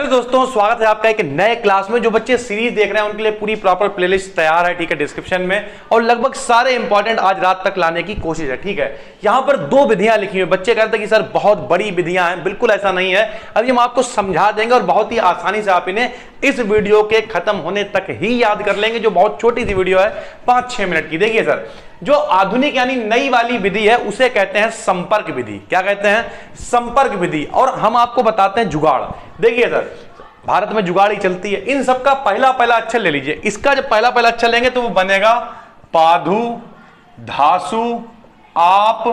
Hello दोस्तों, स्वागत है आपका एक नए क्लास में। जो बच्चे सीरीज देख रहे हैं उनके लिए पूरी प्रॉपर प्लेलिस्ट तैयार है, ठीक है, डिस्क्रिप्शन में। और लगभग सारे इंपॉर्टेंट आज रात तक लाने की कोशिश है, ठीक है। यहाँ पर दो विधियां लिखी हुई, बच्चे कहते हैं कि सर बहुत बड़ी विधियां हैं। बिल्कुल ऐसा नहीं है, अभी हम आपको समझा देंगे और बहुत ही आसानी से आप इन्हें इस वीडियो के खत्म होने तक ही याद कर लेंगे, जो बहुत छोटी सी वीडियो है 5-6 मिनट की। देखिए सर, जो आधुनिक यानी नई वाली विधि है उसे कहते हैं संपर्क विधि। क्या कहते हैं? संपर्क विधि। और हम आपको बताते हैं जुगाड़। देखिए सर, भारत में जुगाड़ ही चलती है। इन सबका पहला अक्षर ले लीजिए। इसका जब पहला अक्षर लेंगे तो वो बनेगा पाधु धासु आप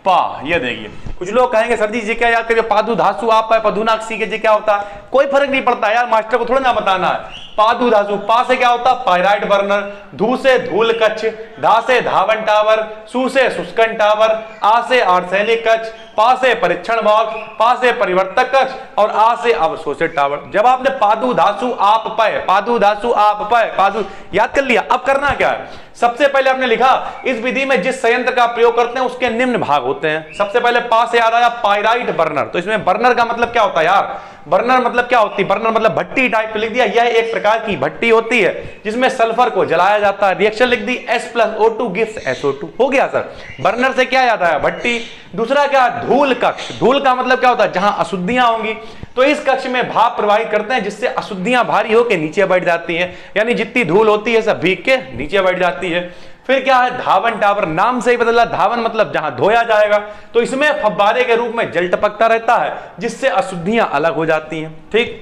पा। ये देखिए, कुछ लोग कहेंगे सर जी ये क्या याद करिए, पाधु धासु आप पा, पधुनाक सी के क्या होता है? कोई फर्क नहीं पड़ता यार, मास्टर को थोड़ा ना बताना है। पाधु धासु, पा से क्या होता है? पायराइट बर्नर, धू से धूल कक्ष, धा से धावन टावर, सु से शुष्कन टावर, आ से आर्सेनिक कक्ष, पा से परीक्षण बॉक्स, पा से परिवर्तक कक्ष और आ से अवशोषित टावर। जब आपने पाधु धासु आप पय, पाधु धासु आप पय, पाधु याद कर लिया। अब करना क्या है? सबसे पहले आपने लिखा इस विधि में जिस संयंत्र का प्रयोग करते हैं उसके निम्न भाग होते हैं। सबसे पहले पा से याद आया पायराइट बर्नर। तो इसमें बर्नर का मतलब क्या होता है यार? बर्नर मतलब क्या होती है? बर्नर मतलब भट्टी टाइप लिख दिया। यह एक प्रकार की भट्टी होती है जिसमें सल्फर को जलाया जाता है। रिएक्शन लिख दी H+O2 गिव्स SO2। हो गया सर। बर्नर से क्या याद आया? भट्टी। दूसरा क्या? धूल कक्ष। धूल का मतलब क्या होता है? जहां अशुद्धियां होंगी तो इस कक्ष में भाप प्रवाहित करते हैं जिससे अशुद्धियां भारी होकर नीचे बैठ जाती हैं, यानी जितनी धूल होती है सब भीग के नीचे बैठ जाती है। फिर क्या है? धावन टावर। नाम से ही बदला, धावन मतलब जहां धोया जाएगा। तो इसमें फव्वारे के रूप में जल टपकता रहता है जिससे अशुद्धियां अलग हो जाती हैं। ठीक,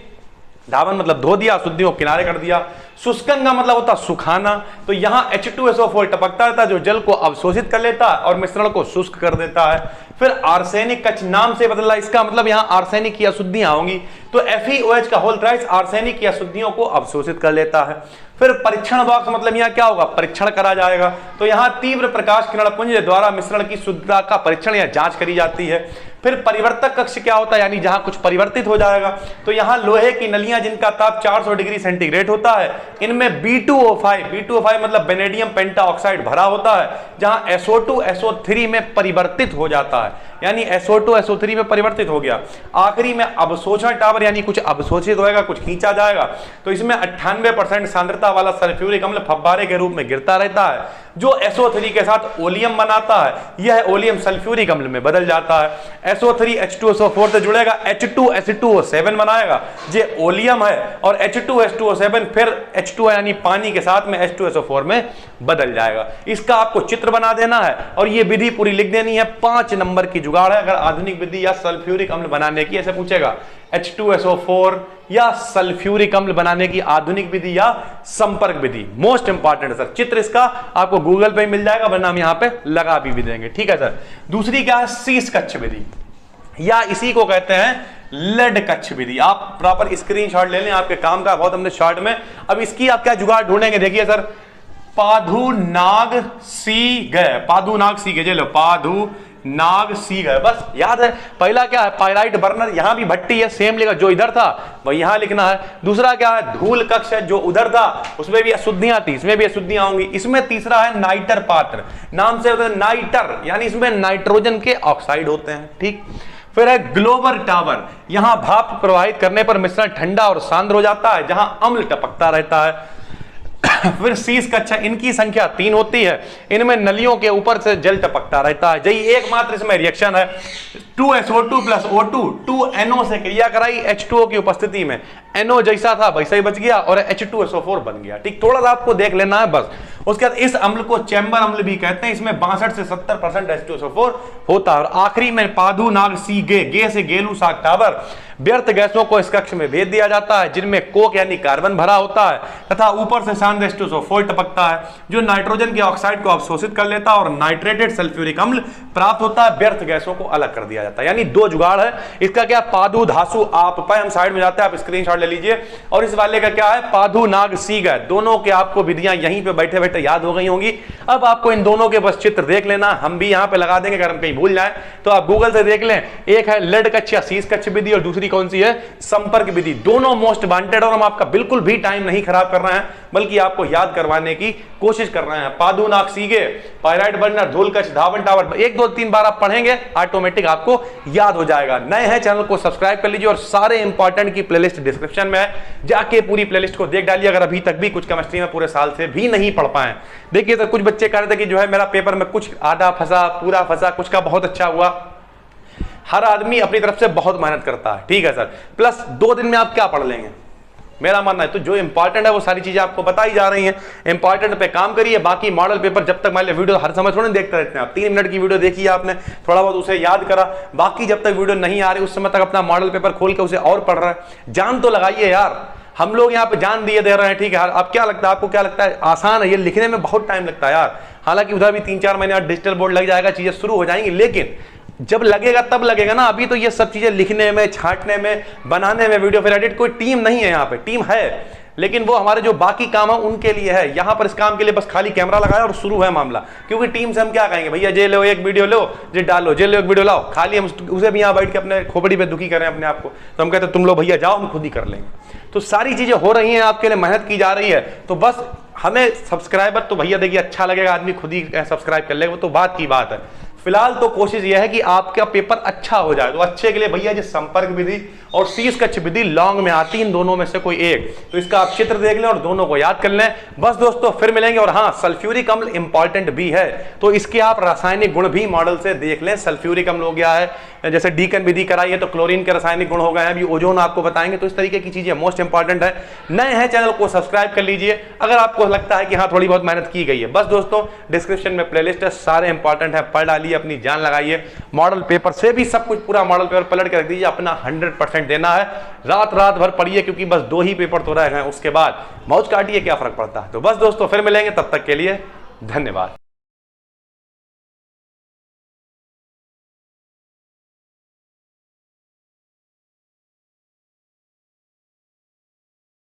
धावन मतलब धो दिया, अशुद्धियों को किनारे कर दिया। शुष्कन का मतलब होता सुखाना। तो यहां H2SO4 टपकता रहता है जो जल को अवशोषित कर लेता है और मिश्रण को शुष्क कर देता है। फिर आर्सेनिक कक्ष, नाम से बदला, इसका मतलब यहां आर्सेनिक की अशुद्धियां होंगी तो FeOH का होल थ्राइस आर्सेनिक की अशुद्धियों को अवशोषित कर लेता है। फिर परीक्षण बॉक्स मतलब यहां क्या होगा? परीक्षण करा जाएगा। तो यहां तीव्र प्रकाश किरण पुंज द्वारा मिश्रण की शुद्धता का परीक्षण या जांच करी जाती है। फिर परिवर्तक कक्ष क्या होता है? यानी जहां कुछ परिवर्तित हो जाएगा। तो यहां लोहे की नलियां जिनका ताप 400 डिग्री सेंटीग्रेड होता है, इनमें B2O5 मतलब बेनेडियम पेंटाऑक्साइड भरा होता है, जहां SO2 SO3 में परिवर्तित हो जाता है, यानी SO2 SO3 में परिवर्तित हो गया। आखिरी में अवशोषण टावर, यानी कुछ अवशोषित होएगा, कुछ खींचा जाएगा। तो इसमें 98% सांद्रता वाला सल्फ्यूरिक अम्ल फव्वारे के रूप में गिरता रहता है जो SO3 के साथ ओलियम बनाता है। यह ओलियम सल्फ्यूरिक अम्ल में बदल जाता है। SO3 H2SO4 से जुड़ेगा, H2H2O7 बनाएगा, ये ओलियम है। और H2H2O7 फिर H2 यानी पानी के साथ में H2SO4 में बदल जाएगा। इसका आपको चित्र बना देना है और ये विधि पूरी लिख देनी है। 5 नंबर की जुगाड़ है अगर आधुनिक विधि या सल्फ्यूरिक अम्ल बनाने की, ऐसे पूछेगा H2SO4 या सल्फ्यूरिक अम्ल बनाने की आधुनिक विधि या संपर्क विधि। मोस्ट इंपॉर्टेंट है सर। चित्र इसका आपको गूगल पे मिल जाएगा, वरना हम यहां पे लगा भी देंगे, ठीक है सर। दूसरी क्या है? शीश कक्ष विधि, या इसी को कहते हैं लेड कक्ष विधि। आप प्रॉपर स्क्रीनशॉट ले लें, आपके काम का बहुत हमने शॉर्ट में। अब इसकी आप क्या जुगाड़ ढूंढेंगे? देखिए सर, पाधु नाग सी गए, पाधु नाग सी गए, लो पाधु नाग सी गए, बस याद है। पहला क्या है? पायराइट बर्नर, यहां भी भट्टी है, सेम लिखा, जो इधर था वही यहां लिखना है। दूसरा क्या है? धूल कक्ष है, जो उधर था उसमें भी अशुद्धियां थी, इसमें भी अशुद्धियां होंगी। इसमें तीसरा है नाइटर पात्र, नाम से होता है नाइटर, यानी इसमें नाइट्रोजन के ऑक्साइड होते हैं। ठीक, फिर है ग्लोबर टावर, यहां भाप प्रवाहित करने पर मिश्रण ठंडा और सांद्र हो जाता है, जहां अम्ल टपकता रहता है। फिर शीश कक्ष, इनकी संख्या 3 होती है, इनमें नलियों के ऊपर से जल टपकता रहता है। यही एकमात्र इसमें रिएक्शन है, 2SO2 + O2 2NO से क्रिया कराई H2O की उपस्थिति में। NO जैसा था वैसा ही बच गया और H2SO4 बन गया। ठीक, थोड़ा सा आपको देख लेना है बस। उसके बाद इस अम्ल को चैम्बर अम्ल भी कहते हैं, इसमें 62 से 70% H2SO4 होता है। और आखिरी में पाधु नाग सी गे से गेलू साग टावर, व्यर्थ गैसों को इस कक्ष में भेज दिया जाता है जिनमें कोक यानी कार्बन भरा होता है तथा ऊपर से शांत H2SO4 टपकता है जो नाइट्रोजन के ऑक्साइड को अवशोषित कर लेता है और नाइट्रेटेड सल्फ्यूरिक अम्ल प्राप्त होता है। व्यर्थ गैसों को अलग कर दिया जाता है। यानी 2 जुगाड़ है इसका। क्या? पाधु धासु आप पय, हम साइड में जाते हैं, आप स्क्रीनशॉट ले लीजिए। और इस वाले का क्या है? पाधु नाग सी गए। दोनों के आपको विधियां यहीं पे बैठे बैठे याद हो गई होंगी। अब आपको इन दोनों के बस चित्र देख लेना, हम भी यहां पे लगा देंगे, अगर हम कहीं भूल जाए तो आप गूगल से देख लें। एक है लेड कक्ष या शीश कक्ष विधि और दूसरी कौन सी है? संपर्क विधि। दोनों मोस्ट वांटेड और हम आपका बिल्कुल भी टाइम नहीं खराब कर रहे हैं, बल्कि आपको याद करवाने की कोशिश कर रहे हैं। पाधु नाग सीगे, पायराइट बर्नर, धूल कक्ष, धावन टावर, 1 2 3 बार आप पढ़ेंगे ऑटोमेटिक आपको याद हो जाएगा। नए हैं चैनल को सब्सक्राइब कर लीजिए और सारे इंपॉर्टेंट की प्लेलिस्ट डिस्क्रिप्शन में है, जाके पूरी प्लेलिस्ट को देख डालिए अगर अभी तक भी कुछ केमिस्ट्री में पूरे साल से भी नहीं पढ़ पाए। देखिए सर, कुछ बच्चे कह रहे थे कि जो है मेरा पेपर में कुछ आधा फंसा, पूरा फंसा, कुछ का बहुत अच्छा हुआ। हर आदमी अपनी तरफ से बहुत मेहनत करता है, ठीक है सर, प्लस 2 दिन में आप क्या पढ़ लेंगे, मेरा मानना है। तो जो इंपॉर्टेंट है वो सारी चीजें आपको बताई जा रही हैं, इंपॉर्टेंट पे काम करिए। बाकी मॉडल पेपर जब तक मान लिया वीडियो हर समय थोड़ा देखते रहते हैं आप, 3 मिनट की वीडियो देखी आपने, थोड़ा बहुत उसे याद करा, बाकी जब तक वीडियो नहीं आ रही उस समय तक अपना मॉडल पेपर खोल के उसे और पढ़ रहा है। जान तो लगाइए यार, हम लोग यहाँ पे जान दिए दे रहे हैं, ठीक है। आप क्या लगता है, आपको क्या लगता है आसान है? ये लिखने में बहुत टाइम लगता है यार, हालांकि उधर भी 3-4 महीने डिजिटल बोर्ड लग जाएगा, चीजें शुरू हो जाएंगी, लेकिन जब लगेगा तब लगेगा ना। अभी तो ये सब चीजें लिखने में, छांटने में, बनाने में, वीडियो फिर एडिट, कोई टीम नहीं है यहाँ पे, टीम है लेकिन वो हमारे जो बाकी काम है उनके लिए है। यहाँ पर इस काम के लिए बस खाली कैमरा लगाया और शुरू है मामला। क्योंकि टीम से हम क्या कहेंगे, भैया जे लो एक वीडियो लो, जे डालो, जे लो एक वीडियो लाओ, खाली हम उसे भी यहाँ बैठ के अपने खोपड़ी पे दुखी करें अपने आप को, तो हम कहते तुम लोग भैया जाओ, हम खुद ही कर लेंगे। तो सारी चीजें हो रही हैं, आपके लिए मेहनत की जा रही है, तो बस हमें सब्सक्राइबर तो भैया देखिए अच्छा लगेगा, आदमी खुद ही सब्सक्राइब कर लेगा, वो तो बात की बात है। फिलहाल तो कोशिश यह है कि आपका पेपर अच्छा हो जाए। तो अच्छे के लिए भैया जी संपर्क विधि और शीर्ष विधि लॉन्ग में आती, इन दोनों में से कोई एक, तो इसका आप चित्र देख लें और दोनों को याद कर लें। बस दोस्तों फिर मिलेंगे। और हाँ, सल्फ्यूरिक अम्ल इंपॉर्टेंट भी है, तो इसके आप रासायनिक गुण भी मॉडल से देख लें। सल्फ्यूरिक अम्ल हो गया है, जैसे डीकन विधि कराई है तो क्लोरीन के रासायनिक गुण हो गए हैं, अभी ओजोन आपको बताएंगे। तो इस तरीके की चीजें मोस्ट इंपॉर्टेंट है। नए हैं चैनल को सब्सक्राइब कर लीजिए अगर आपको लगता है कि हाँ थोड़ी बहुत मेहनत की गई है। बस दोस्तों डिस्क्रिप्शन में प्लेलिस्ट है, सारे इंपॉर्टेंट है, पढ़ डालिए, अपनी जान लगाइए। मॉडल पेपर से भी सब कुछ, पूरा मॉडल पेपर पलट के रख दीजिए, अपना 100% देना है। रात भर पढ़िए, क्योंकि बस 2 ही पेपर तो रह गए, उसके बाद मौज काटिए, क्या फर्क पड़ता है। तो बस दोस्तों फिर मिलेंगे, तब तक के लिए धन्यवाद।